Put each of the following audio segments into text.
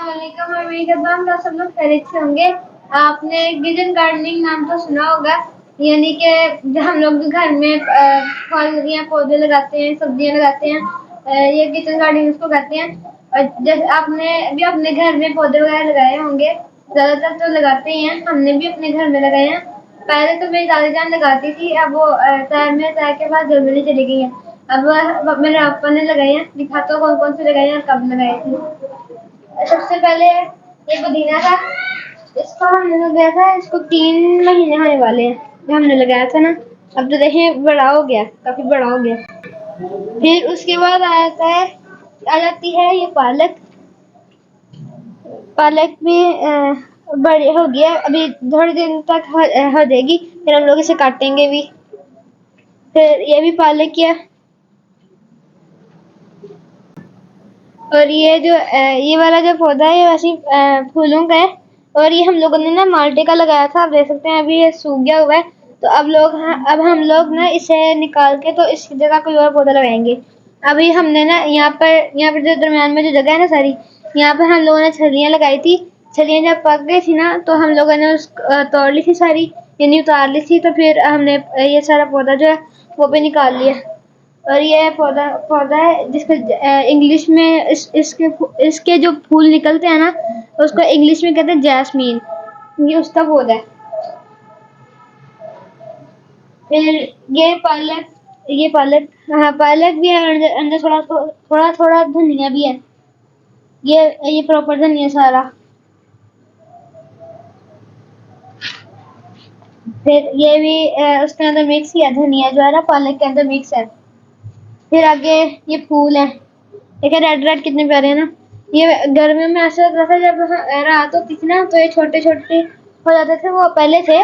अस्सलामुअलैकुम। उम्मीद करता हूँ आप सब लोग खैरियत से होंगे। आपने किचन गार्डनिंग नाम तो सुना होगा, यानी कि हम लोग जो घर में फल या पौधे लगाते हैं, सब्जियां लगाते हैं, ये किचन गार्डनिंग उसको कहते हैं। और जैसे आपने भी अपने घर में पौधे वगैरह लगाए होंगे, ज्यादातर तो लगाते ही हैं, हमने भी अपने घर में लगाए हैं। पहले तो मेरी दादी जान लगाती थी, अब वो शहर में शहर के बाद जर्मनी चली गई है। अब मेरे पापा ने लगाए हैं, दिखाता हूँ कौन कौन से लगाए हैं और कब लगाए थे। सबसे पहले ये पुदीना था, इसको हमने लगाया था, इसको 3 महीने होने वाले हैं जब हमने लगाया था ना। अब तो देखें बड़ा हो गया, काफी बड़ा हो गया। फिर उसके बाद आ जाती है ये पालक। पालक भी बड़ी हो गया, अभी थोड़ी दिन तक हो जाएगी, फिर हम लोग इसे काटेंगे भी। फिर ये भी पालक किया। और ये जो ये वाला जो पौधा है ये वैसे फूलों का है। और ये हम लोगों ने ना माल्टे का लगाया था, आप देख सकते हैं अभी ये सूख गया हुआ है। तो अब हम लोग ना इसे निकाल के तो इसकी जगह कोई और पौधा लगाएंगे। अभी हमने ना यहाँ पर जो दरम्यान में जो जगह है ना सारी, यहाँ पर हम लोगों ने छलियाँ लगाई थी। छलियाँ जब पक गई थी ना तो हम लोगों ने तोड़ ली थी सारी, यानी उतार ली थी। तो फिर हमने ये सारा पौधा जो है वो भी निकाल लिया। और ये पौधा पौधा है जिसको इंग्लिश में इसके जो फूल निकलते हैं ना, उसको इंग्लिश में कहते हैं जैस्मीन। ये उसका पौधा है। फिर ये पालक, हाँ पालक भी है, अंदर अंदर थोड़ा थोड़ा धनिया भी है। ये प्रॉपर धनिया सारा। फिर ये भी उसके अंदर मिक्स ही है, धनिया जो है ना पालक के अंदर मिक्स है। फिर आगे ये फूल है, देखिए रेड रेड कितने प्यारे हैं ना। ये गर्मियों में ऐसा लगता था जब रात होती थी ना तो ये छोटे छोटे हो जाते थे, वो पहले थे,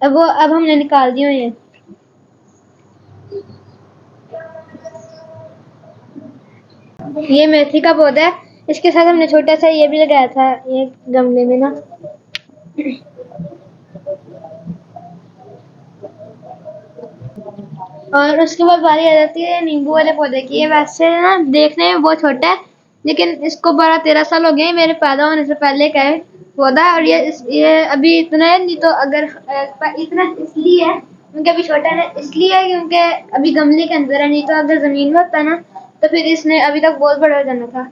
अब हमने निकाल दिए हुए हैं। ये मेथी का पौधा है, इसके साथ हमने छोटा सा ये भी लगाया था ये गमले में ना। और उसके बाद बारी आ जाती है नींबू वाले पौधे की। ये वैसे ना देखने में बहुत छोटा है, लेकिन इसको 12-13 साल हो गए मेरे पैदा होने से पहले का है पौधा। और ये अभी इतना है, नहीं तो अगर इतना इसलिए है क्योंकि अभी छोटा है, इसलिए है क्योंकि अभी गमले के अंदर है, नहीं तो अगर जमीन में होता ना तो फिर इसने अभी तक बहुत बड़ा हो जाना था।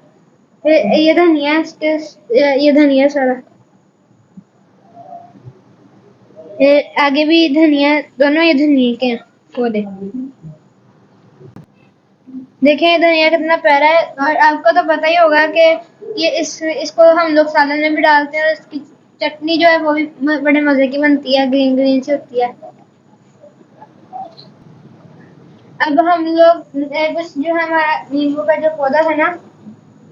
फिर ये धनिया है, ये धनिया सारा। ये आगे भी धनिया, दोनों ये धनिया के हैं पौधे। देखिए धनिया कितना प्यारा है। और आपको तो पता ही होगा कि ये इसको हम लोग सालन में भी डालते हैं, और इसकी चटनी जो है वो भी बड़े मजे की बनती है, ग्रीन ग्रीन सी होती है। अब हम लोग कुछ जो हमारा नींबू का जो पौधा था ना,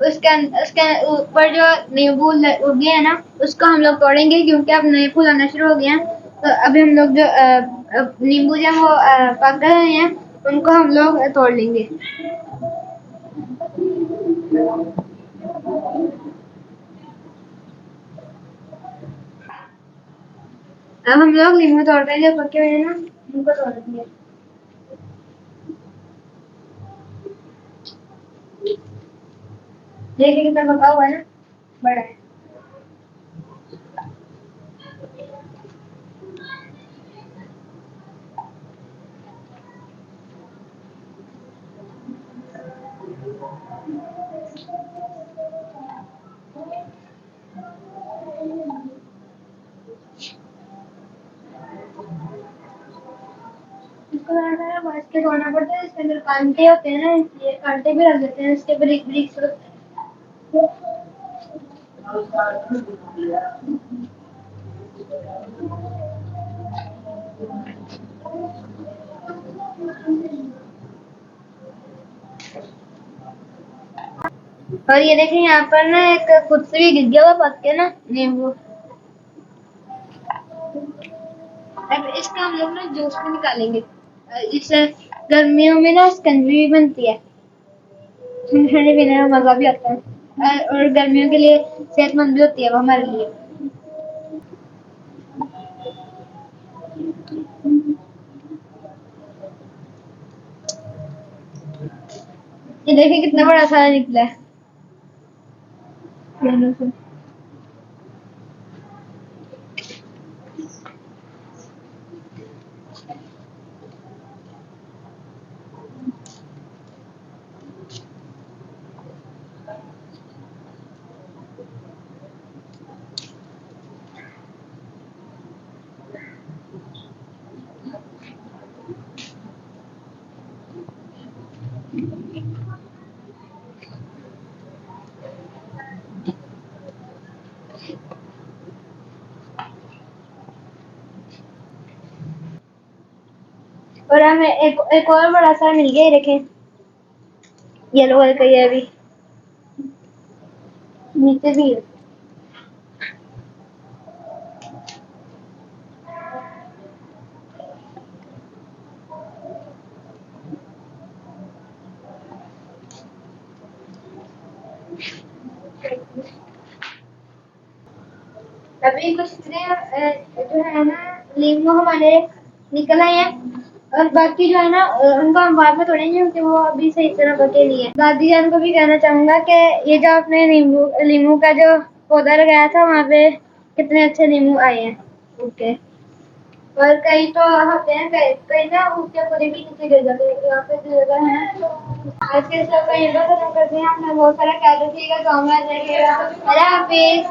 उसके ऊपर जो नींबू उगे हैं ना, उसको हम लोग तोड़ेंगे क्योंकि अब नए फूल आना शुरू हो गए हैं। तो अभी हम लोग जो नींबू जो वो पक गए हैं, उनको हम लोग तोड़ लेंगे। अब हम लोग नींबू तोड़ रहे हैं जो पके हुए हैं ना, उनको तोड़ देंगे। देखिए कितना पका हुआ है ना, बड़ा है। इसको ज़रा बाँध के तोड़ना पड़ता है, इसके अंदर कांटे होते हैं ना, इसलिए कांटे भी रख देते हैं, इसके ब्रिक ब्रिक्स होते हैं। और ये देखिए यहाँ पर ना एक खुद से भी गिर गया हुआ पक के ना नींबू। अब इसका हम लोग ना जूस भी निकालेंगे। इससे गर्मियों में ना शिकंजी भी बनती है, ठंडे ठंडे पीने में मजा भी आता है। और गर्मियों के लिए सेहतमंद भी होती है वो हमारे लिए। ये देखिए कितना बड़ा सारा निकला है। और हमें एक और बड़ा सा मिल गया, ये देखें, येलो कलर का, ये भी नीचे भी है। अभी कुछ इतने जो है ना लीमू हमारे निकल आए हैं, और बाकी जो है ना उनको हम बाद में तोड़ेंगे क्योंकि वो अभी सही तरह पके नहीं है। दादी जान को भी कहना चाहूंगा कि ये जो आपने नींबू लीमू का जो पौधा लगाया था वहाँ पे कितने अच्छे नींबू आए हैं। ओके। और कई तो होते हैं, कई ना उसके पूरे भी नीचे गिर जाते हैं, यहाँ पे जो जगह है ना। आज के सब का यही खत्म करते हैं, आपने बहुत सारा ख्याल रखिएगा, गाँव में रहिएगा। अल्लाह हाफिज।